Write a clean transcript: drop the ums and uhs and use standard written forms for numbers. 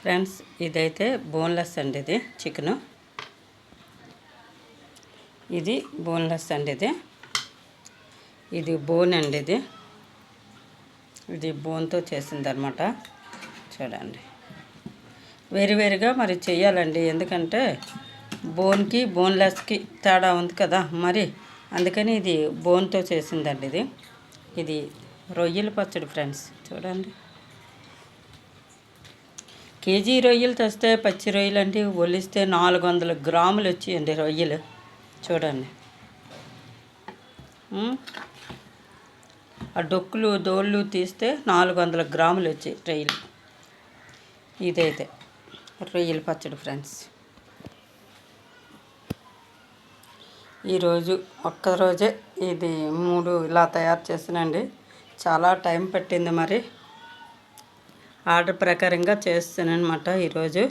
Friends ఇదైతే boneless అండి, ఇది చికెను. ఇది బోన్లెస్ అండి, ఇది బోన్ అండి, ఇది బోన్తో చేసిందనమాట. చూడండి, వేరువేరుగా మరి చెయ్యాలండి, ఎందుకంటే బోన్కి బోన్లెస్కి తేడా ఉంది కదా, మరి అందుకని ఇది బోన్తో చేసిందండి. ఇది రొయ్యల పచ్చడి ఫ్రెండ్స్. చూడండి, కేజీ రొయ్యలు తెస్తే పచ్చి రొయ్యలు అంటే ఒలిస్తే 400 గ్రాములు వచ్చాయండి రొయ్యలు. చూడండి, ఆ డొక్కులు దోళ్ళు తీస్తే 400 గ్రాములు వచ్చాయి రొయ్యలు. ఇదైతే రొయ్యల పచ్చడి ఫ్రెండ్స్. ఈరోజు ఒక్కరోజే ఇది 3 ఇలా తయారు చేసానండి. చాలా టైం పట్టింది, మరి ఆర్డర్ ప్రకారంగా చేస్తానన్నమాట ఈరోజు.